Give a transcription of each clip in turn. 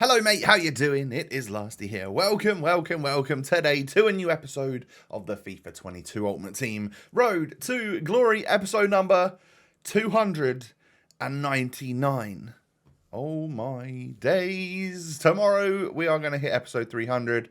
Hello mate, how you doing? It is Lasty here. Welcome today to a new episode of the FIFA 22 Ultimate Team Road to Glory, episode number 299. Oh my days. Tomorrow we are going to hit episode 300.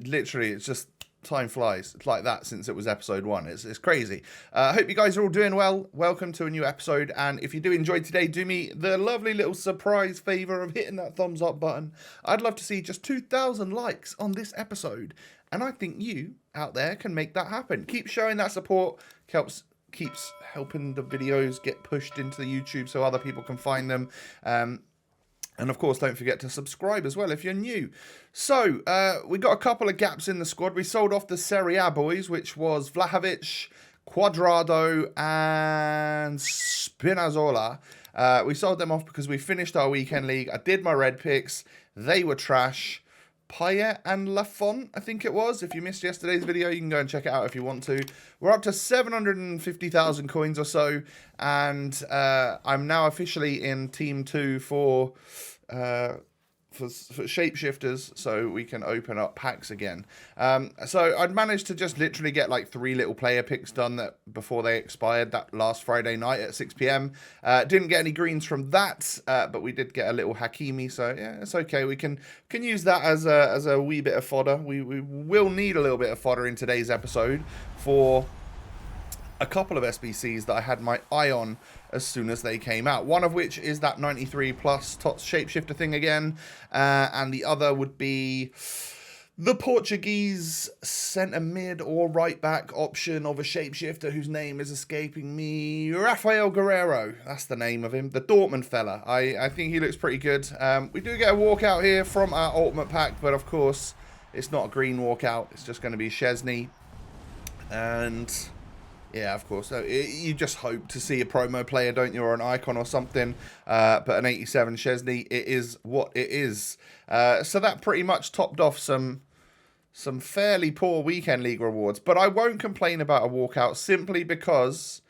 Literally, it's just time flies. It's like that since it was episode 1. It's crazy. I hope you guys are all doing well. Welcome to a new episode. And if you do enjoy today, do me the lovely little surprise favor of hitting that thumbs up button. I'd love to see just 2,000 likes on this episode. And I think you out there can make that happen. Keep showing that support. Keeps helping the videos get pushed into the YouTube so other people can find them. And of course, don't forget to subscribe as well if you're new. So, we got a couple of gaps in the squad. We sold off the Serie A boys, which was Vlahovic, Cuadrado, and Spinazzola. We sold them off because we finished our weekend league. I did my red picks. They were trash. Payet and Lafont, I think it was. If you missed yesterday's video, you can go and check it out if you want to. We're up to 750,000 coins or so, and I'm now officially in Team 2 for Shapeshifters, so we can open up packs again. So I'd managed to just literally get like 3 little player picks done that before they expired that last Friday night at 6 p.m. Didn't get any greens from that, but we did get a little Hakimi, so yeah, it's okay. We can use that as a wee bit of fodder. We will need a little bit of fodder in today's episode for a couple of SBCs that I had my eye on as soon as they came out. One of which is that 93 plus TOTS Shapeshifter thing again. And the other would be the Portuguese centre mid or right back option of a Shapeshifter whose name is escaping me. Rafael Guerreiro. That's the name of him. The Dortmund fella. I think he looks pretty good. We do get a walkout here from our Ultimate Pack, but of course it's not a green walkout. It's just going to be Szczesny. And yeah, of course. So you just hope to see a promo player, don't you, or an icon or something. But an 87 Szczesny, it is what it is. So that pretty much topped off some fairly poor weekend league rewards. But I won't complain about a walkout simply because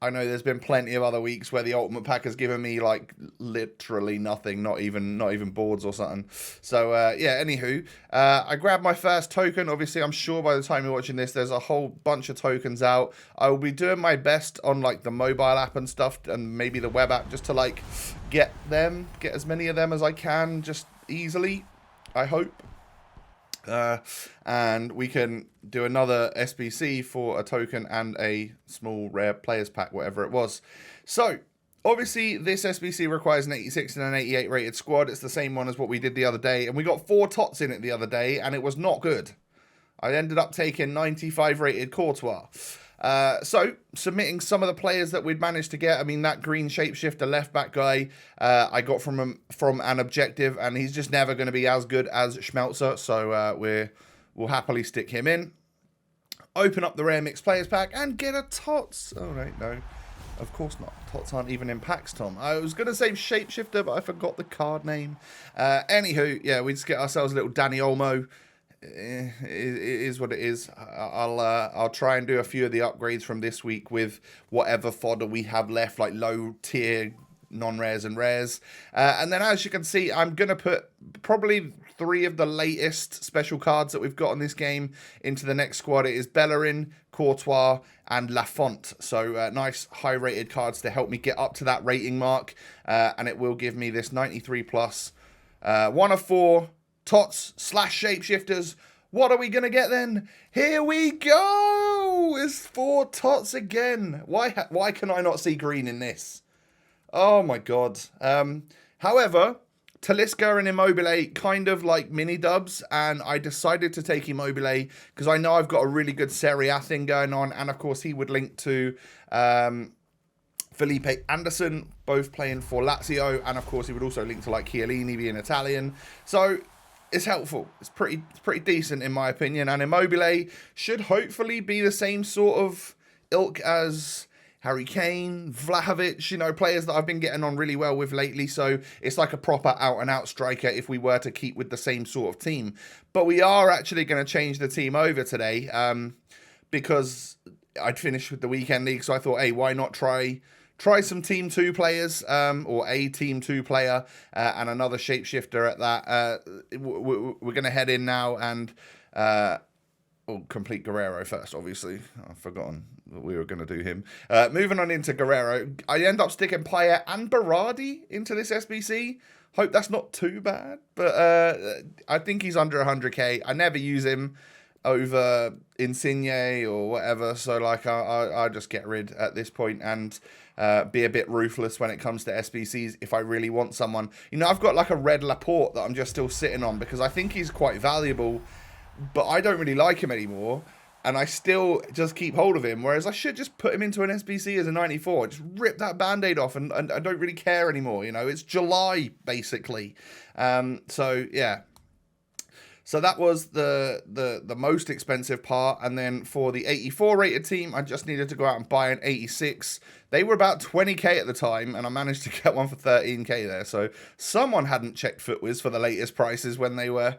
I know there's been plenty of other weeks where the Ultimate Pack has given me like literally nothing, not even boards or something. So yeah, anywho, I grabbed my first token. Obviously, I'm sure by the time you're watching this, there's a whole bunch of tokens out. I will be doing my best on like the mobile app and stuff, and maybe the web app, just to like get as many of them as I can, just easily, I hope. And we can do another SBC for a token and a small rare players pack, whatever it was. So obviously this SBC requires an 86 and an 88 rated squad. It's the same one as what we did the other day, and we got 4 TOTS in it the other day, and it was not good. I ended up taking 95 rated Courtois. So, submitting some of the players that we'd managed to get. I mean, that green Shapeshifter left-back guy I got from an objective, and he's just never going to be as good as Schmelzer, so we'll happily stick him in. Open up the Rare Mixed Players Pack and get a TOTS. Oh, right, no. Of course not. TOTS aren't even in packs, Tom. I was going to say Shapeshifter, but I forgot the card name. Anywho, yeah, we just get ourselves a little Danny Olmo. It is what it is. I'll try and do a few of the upgrades from this week with whatever fodder we have left, like low tier non-rares and rares. And then as you can see, I'm going to put probably 3 of the latest special cards that we've got in this game into the next squad. It is Bellerin, Courtois, and Lafont. So nice high rated cards to help me get up to that rating mark. And it will give me this 93 plus 1 of 4 TOTS / Shapeshifters. What are we going to get then? Here we go! It's 4 TOTS again. Why can I not see green in this? Oh my god. However, Talisca and Immobile kind of like mini dubs, and I decided to take Immobile because I know I've got a really good Serie A thing going on, and of course he would link to Felipe Anderson, both playing for Lazio, and of course he would also link to like Chiellini being Italian. So it's helpful. It's pretty decent in my opinion. And Immobile should hopefully be the same sort of ilk as Harry Kane, Vlahovic, you know, players that I've been getting on really well with lately. So it's like a proper out-and-out striker if we were to keep with the same sort of team. But we are actually going to change the team over today because I'd finished with the weekend league. So I thought, hey, why not try try some Team 2 players, or a Team 2 player, and another Shapeshifter at that. We're going to head in now and complete Guerrero first, obviously. I've forgotten that we were going to do him. Moving on into Guerrero, I end up sticking Payet and Berardi into this SBC. Hope that's not too bad, but I think he's under 100k. I never use him over Insigne or whatever, so like I just get rid at this point and be a bit ruthless when it comes to SBCs if I really want someone. You know, I've got like a red Laporte that I'm just still sitting on because I think he's quite valuable, but I don't really like him anymore, and I still just keep hold of him, whereas I should just put him into an SBC as a 94, just rip that Band-Aid off, and I don't really care anymore, you know, it's July, basically. So, yeah. So that was the most expensive part, and then for the 84 rated team, I just needed to go out and buy an 86. They were about 20k at the time, and I managed to get one for 13k there. So someone hadn't checked Footwiz for the latest prices when they were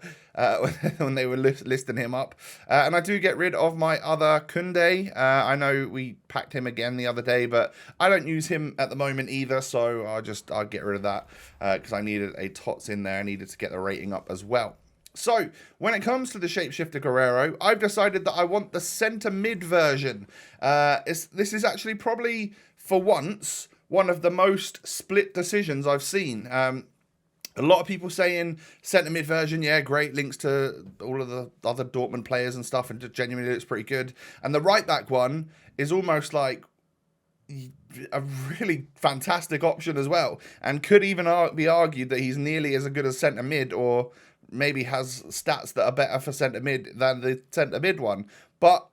listing him up. And I do get rid of my other Kunde. I know we packed him again the other day, but I don't use him at the moment either. So I'll get rid of that because I needed a TOTS in there. I needed to get the rating up as well. So, when it comes to the Shapeshifter Guerrero, I've decided that I want the centre mid version. This is actually probably, for once, one of the most split decisions I've seen. A lot of people saying centre mid version, yeah, great, links to all of the other Dortmund players and stuff, and genuinely looks pretty good. And the right back one is almost like a really fantastic option as well, and could even be argued that he's nearly as good as centre mid, or maybe has stats that are better for centre mid than the centre mid one. But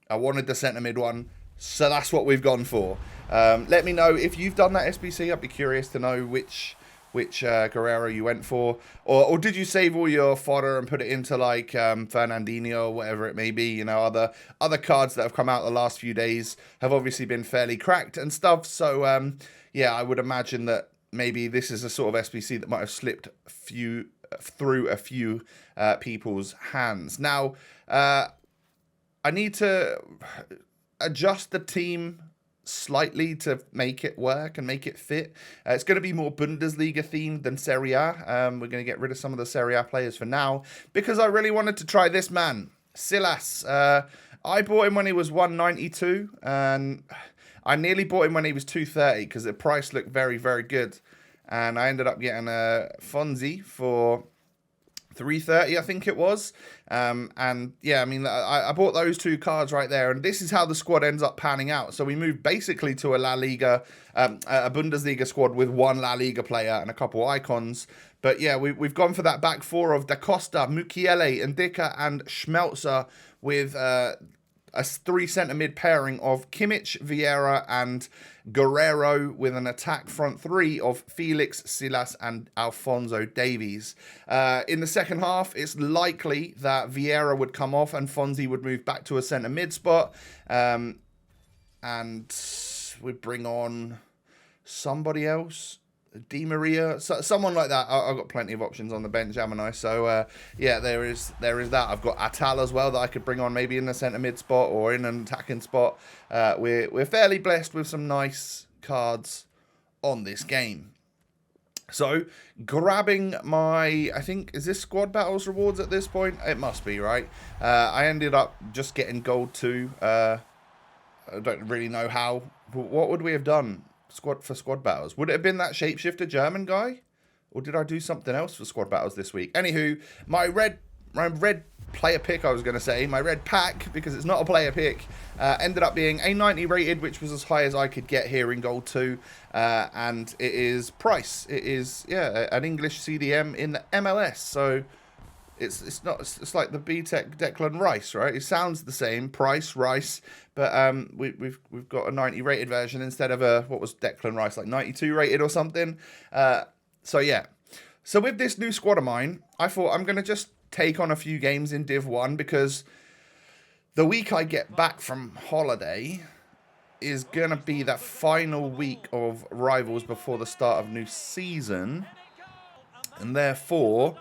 I wanted the centre mid one, so that's what we've gone for. Let me know if you've done that SBC. I'd be curious to know which Guerrero you went for, or did you save all your fodder and put it into like Fernandinho or whatever it may be. You know, other cards that have come out the last few days have obviously been fairly cracked and stuff. So yeah, I would imagine that maybe this is a sort of SBC that might have slipped through a few people's hands. Now, I need to adjust the team slightly to make it work and make it fit. It's going to be more Bundesliga themed than Serie A. We're going to get rid of some of the Serie A players for now because I really wanted to try this man, Silas. I bought him when he was 192, and I nearly bought him when he was 230 because the price looked very, very good. And I ended up getting a Fonzie for 330, I think it was. And yeah, I mean, I bought those two cards right there, and this is how the squad ends up panning out. So we moved basically to a La Liga, a Bundesliga squad with one La Liga player and a couple icons. But yeah, we've gone for that back four of Da Costa, Mukiele, Ndicka, and Schmelzer with a 3 centre mid pairing of Kimmich, Vieira, and Guerrero, with an attack front three of Felix, Silas, and Alphonso Davies. In the second half, it's likely that Vieira would come off and Fonzie would move back to a centre mid spot. And we'd bring on somebody else. Di Maria, someone like that. I've got plenty of options on the bench, haven't I? So yeah, there is that. I've got Atal as well that I could bring on maybe in the centre mid spot or in an attacking spot. We're fairly blessed with some nice cards on this game. So grabbing my, I think, is this squad battles rewards at this point? It must be, right? I ended up just getting gold 2. I don't really know how. What would we have done? Squad battles. Would it have been that Shapeshifter German guy? Or did I do something else for squad battles this week? Anywho, my red player pick, I was going to say, my red pack, because it's not a player pick, ended up being a 90 rated, which was as high as I could get here in Gold 2. And it is Price. It is, yeah, an English CDM in the MLS. So it's like the BTEC Declan Rice, right? It sounds the same, Price, Rice, but we've got a 90 rated version instead of a, what was Declan Rice, like 92 rated or something. So yeah, so with this new squad of mine, I thought I'm going to just take on a few games in Div 1 because the week I get back from holiday is going to be that final week of Rivals before the start of new season, and therefore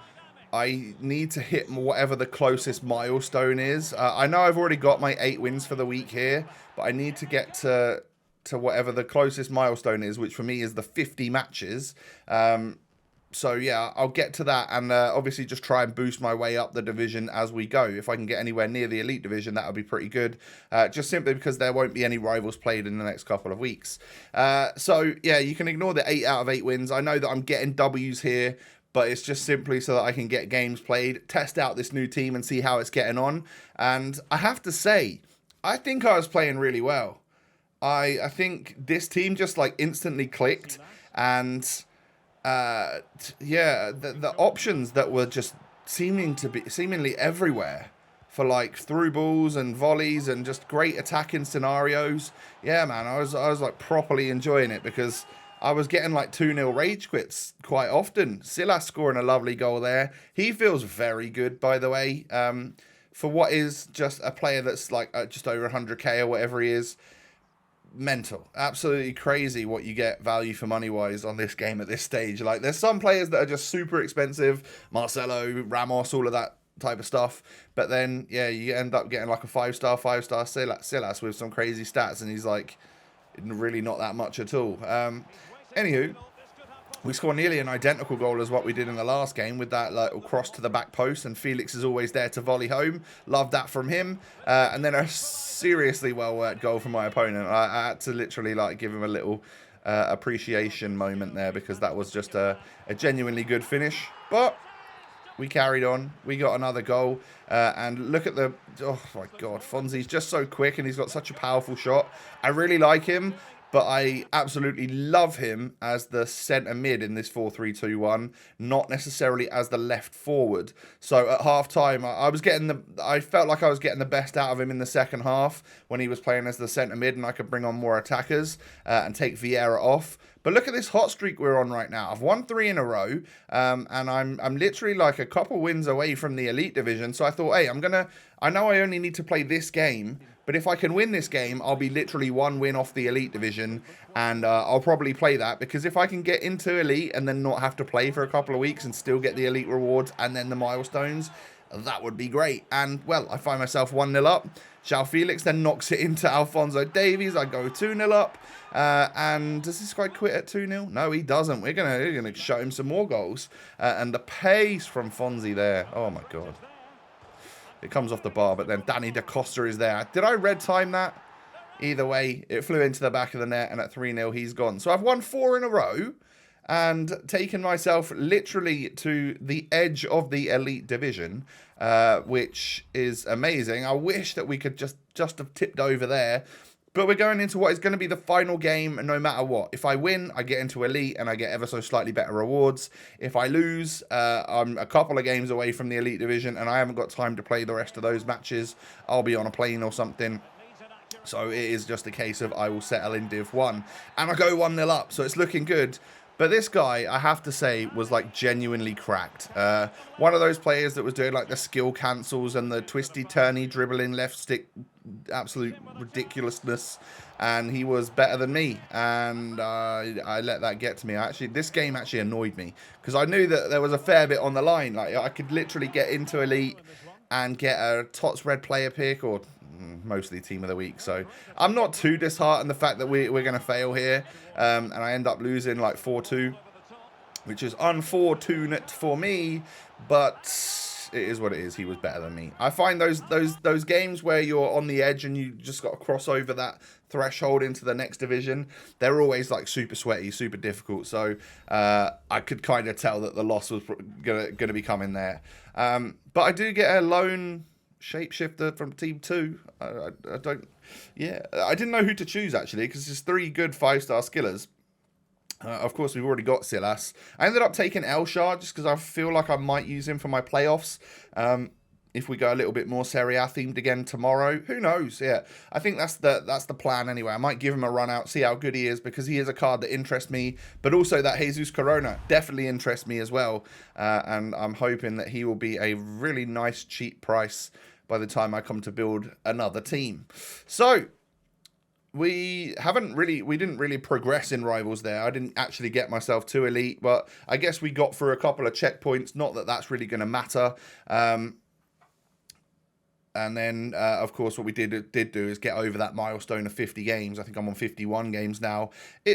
I need to hit whatever the closest milestone is. I know I've already got my 8 wins for the week here, but I need to get to to whatever the closest milestone is, which for me is the 50 matches. So yeah, I'll get to that and obviously just try and boost my way up the division as we go. If I can get anywhere near the elite division, that would be pretty good. Just simply because there won't be any rivals played in the next couple of weeks. So yeah, you can ignore the 8 out of 8 wins. I know that I'm getting W's here, but it's just simply so that I can get games played, test out this new team and see how it's getting on. And I have to say, I think I was playing really well. I think this team just like instantly clicked, and yeah, the options that were just seemingly everywhere for like through balls and volleys and just great attacking scenarios. Yeah, man, I was like properly enjoying it because I was getting like 2-0 rage quits quite often. Silas scoring a lovely goal there. He feels very good, by the way, for what is just a player that's like just over 100k or whatever he is. Mental, absolutely crazy what you get value for money wise on this game at this stage. Like, there's some players that are just super expensive, Marcelo, Ramos, all of that type of stuff, but then yeah, you end up getting like a 5-star Silas with some crazy stats, and he's like really not that much at all. Anywho, we score nearly an identical goal as what we did in the last game with that little cross to the back post, and Felix is always there to volley home. Love that from him. And then a seriously well-worked goal from my opponent. I had to literally like give him a little appreciation moment there, because that was just a genuinely good finish. But we carried on. We got another goal. And look at the... Oh, my God. Fonzie's just so quick, and he's got such a powerful shot. I really like him, but I absolutely love him as the centre mid in this 4-3-2-1, not necessarily as the left forward. So at half time, I felt like I was getting the best out of him in the second half when he was playing as the centre mid, and I could bring on more attackers and take Vieira off. But look at this hot streak we're on right now. I've won 3 in a row, and I'm literally like a couple wins away from the elite division. So I thought, hey, I know I only need to play this game, but if I can win this game, I'll be literally 1 win off the elite division, and I'll probably play that, because if I can get into elite and then not have to play for a couple of weeks and still get the elite rewards and then the milestones, that would be great. And, well, I find myself 1-0 up. João Felix then knocks it into Alphonso Davies. I go 2-0 up. And does this guy quit at 2-0? No, he doesn't. We're gonna show him some more goals. And the pace from Fonzie there. Oh, my God. It comes off the bar, but then Danny Da Costa is there. Did I red time that? Either way, it flew into the back of the net, and at 3-0, he's gone. So I've won 4 in a row and taken myself literally to the edge of the elite division, which is amazing. I wish that we could just have tipped over there. But we're going into what is going to be the final game no matter what. If I win, I get into elite and I get ever so slightly better rewards. If I lose, I'm a couple of games away from the elite division and I haven't got time to play the rest of those matches. I'll be on a plane or something. So it is just a case of I will settle in Div 1. And I go 1-0 up, so it's looking good. But this guy, I have to say, was like genuinely cracked. One of those players that was doing like the skill cancels and the twisty, turny, dribbling left stick, absolute ridiculousness. And he was better than me. And I let that get to me. This game actually annoyed me, because I knew that there was a fair bit on the line. Like, I could literally get into elite and get a TOTS red player pick, or mostly team of the week. So I'm not too disheartened the fact that we're going to fail here, and I end up losing like 4-2, which is unfortunate for me, but it is what it is. He was better than me. I find those games where you're on the edge and you just got to cross over that threshold into the next division, they're always like super sweaty, super difficult. So I could kind of tell that the loss was gonna be coming there. But I do get a lone Shapeshifter from Team 2. I didn't know who to choose, actually, because there's 3 good 5-star skillers. Of course, we've already got Silas. I ended up taking Elshar just because I feel like I might use him for my playoffs. If we go a little bit more Serie A themed again tomorrow, who knows? Yeah, I think that's the plan anyway. I might give him a run out, see how good he is, because he is a card that interests me. But also that Jesus Corona definitely interests me as well. And I'm hoping that he will be a really nice cheap price by the time I come to build another team. So we didn't really progress in rivals there. I didn't actually get myself to elite, but I guess we got through a couple of checkpoints. Not that that's really going to matter. And then, of course, what we did do is get over that milestone of 50 games. I think I'm on 51 games now,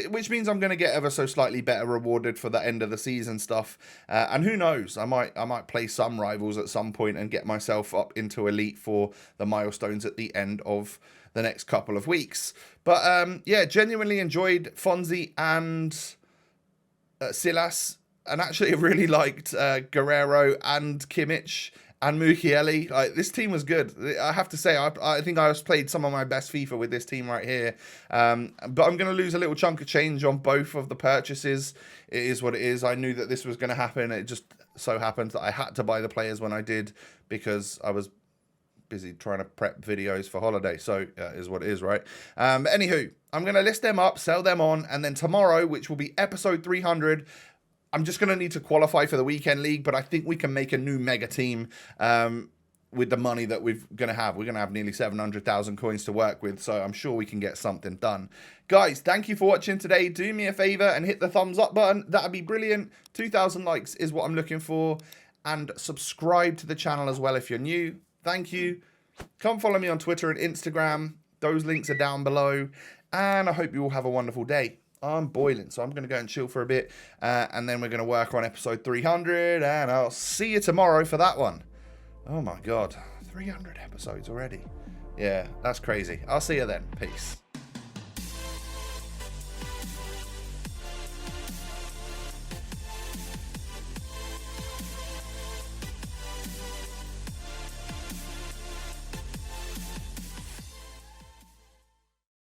which means I'm going to get ever so slightly better rewarded for the end of the season stuff. And who knows, I might play some rivals at some point and get myself up into elite for the milestones at the end of the next couple of weeks. But yeah, genuinely enjoyed Fonzie and Silas, and actually really liked Guerrero and Kimmich and Mukiele. Like, this team was good. I have to say, I think I played some of my best FIFA with this team right here. But I'm going to lose a little chunk of change on both of the purchases. It is what it is. I knew that this was going to happen. It just so happened that I had to buy the players when I did because I was busy trying to prep videos for holiday. So is what it is, right? Anywho, I'm going to list them up, sell them on, and then tomorrow, which will be episode 300, I'm just going to need to qualify for the weekend league, but I think we can make a new mega team with the money that we're going to have. We're going to have nearly 700,000 coins to work with, so I'm sure we can get something done. Guys, thank you for watching today. Do me a favor and hit the thumbs up button. That'd be brilliant. 2,000 likes is what I'm looking for. And subscribe to the channel as well if you're new. Thank you. Come follow me on Twitter and Instagram. Those links are down below. And I hope you all have a wonderful day. I'm boiling, so I'm going to go and chill for a bit, and then we're going to work on episode 300, and I'll see you tomorrow for that one. Oh my god, 300 episodes already. Yeah, that's crazy. I'll see you then. Peace.